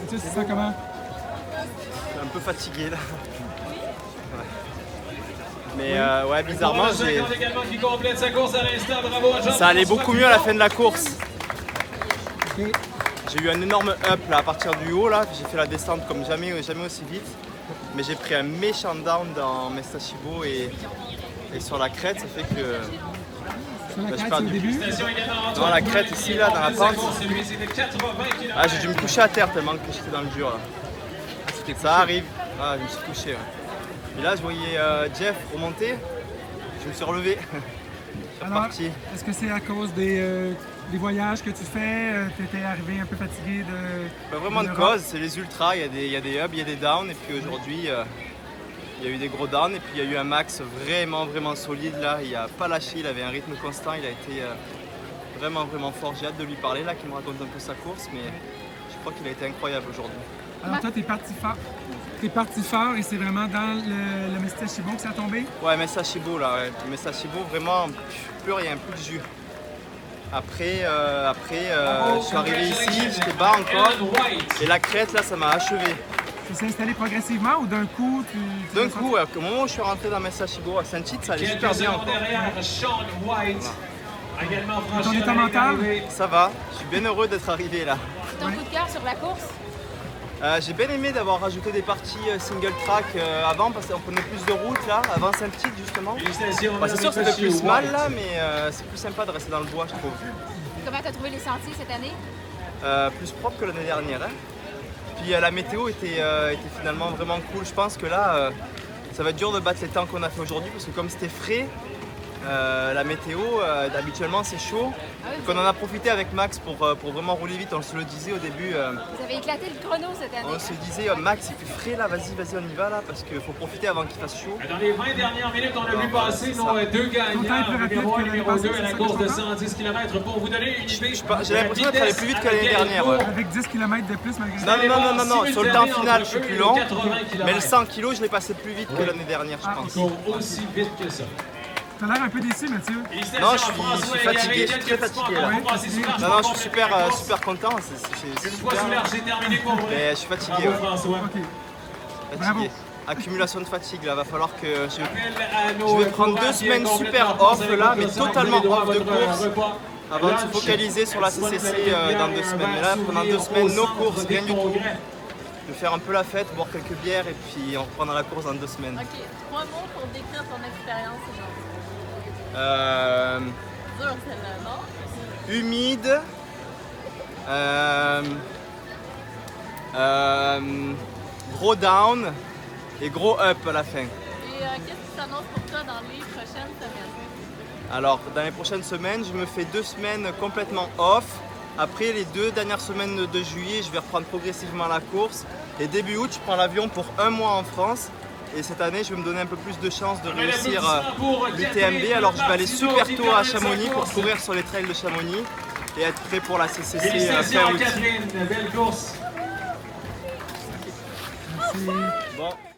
Tu sais ça comment? Je suis un peu fatigué là. Mais ouais, bizarrement, ça allait beaucoup mieux à la fin de la course. Ok. J'ai eu un énorme up là, à partir du haut, là. J'ai fait la descente comme jamais aussi vite. Mais j'ai pris un méchant down dans Mestachibo et sur la crête, ça fait que Sur la je crête, perds au du début? dans la crête ici, là, dans la pente. Ah, j'ai dû me coucher à terre tellement que j'étais dans le dur là. Ça arrive. Ah, je me suis couché. Ouais. Et là, je voyais Jeff remonter. Je me suis relevé. Je suis Alors, reparti. est-ce que c'est à cause des voyages que tu fais? Tu étais arrivé un peu fatigué de... Pas vraiment de l'Europe? cause, c'est les ultras, il y a des ups, il y a des downs. Et puis aujourd'hui, il y a eu des gros downs. Et puis il y a eu un Max vraiment solide là. Il n'a pas lâché, il avait un rythme constant. Il a été vraiment fort. J'ai hâte de lui parler là, qu'il me raconte un peu sa course. Mais je crois qu'il a été incroyable aujourd'hui. Alors toi, t'es parti fort. T'es parti fort et c'est vraiment dans le Mestachibo que ça a tombé? Ouais, Mestachibo là, ouais. Mestachibo, vraiment, plus rien, plus de jus. Après, je suis arrivé ici, j'étais bas encore. Et la crête là, ça m'a achevé. Ça s'est installé progressivement ou d'un coup D'un coup, ouais, au moment où je suis rentré dans Mestachibo à Saint-Tite, ça allait super bien encore. Ton état mental? Ça va, je suis bien heureux d'être arrivé là. Ton coup de cœur sur la course? J'ai bien aimé d'avoir rajouté des parties single track avant parce qu'on prenait plus de route là, avant Saint-Tite justement. Bah, c'est sûr que ça fait plus mal là, mais c'est plus sympa de rester dans le bois je trouve. Comment tu as trouvé les sentiers cette année? Plus propre que l'année dernière. Hein. Puis la météo était finalement vraiment cool. Je pense que là, ça va être dur de battre les temps qu'on a fait aujourd'hui parce que comme c'était frais, la météo, habituellement c'est chaud. Ah oui, Donc on en a profité avec Max pour vraiment rouler vite. On se le disait au début. vous avez éclaté le chrono cette année. On se disait, Max, il fait frais là, vas-y, on y va là, parce qu'il faut profiter avant qu'il fasse chaud. Dans les 20 dernières minutes, on a vu passer nos deux gagnants, numéro 1 et numéro 2 à la course de 110 km. Pour vous donner une idée, J'ai l'impression d'être allé plus vite que l'année dernière. Ouais. Avec 10 km de plus malgré ça? Non, sur le temps final, je suis plus lent, mais le 100 kg, je l'ai passé plus vite que l'année dernière, je pense. aussi vite que ça. T'as l'air un peu déçu, Mathieu. Non, je suis fatigué, je suis très fatigué là. Non, je suis super content, c'est super. Mais je suis fatigué, ouais. Ok. Fatigué. Accumulation de fatigue là, va falloir que je vais prendre 2 semaines super off là, mais totalement off de course. Avant de se focaliser sur la CCC dans 2 semaines. Mais là, pendant 2 semaines, no course, rien du tout. Je vais faire un peu la fête, boire quelques bières et puis on reprendra la course dans 2 semaines. Ok, 3 mots pour décrire ton expérience aujourd'hui. Dur celle-là, non? Humide, gros down et gros up à la fin. Et qu'est-ce qui s'annonce pour toi dans les prochaines semaines? Alors, dans les prochaines semaines, je me fais 2 semaines complètement off. Après, les 2 dernières semaines de juillet, je vais reprendre progressivement la course. Et début août, je prends l'avion pour 1 mois en France. Et cette année, je vais me donner un peu plus de chances de réussir l'UTMB. Alors, je vais aller super tôt à Chamonix pour courir sur les trails de Chamonix et être prêt pour la CCC fin août. Catherine, belle course. Merci. Bon.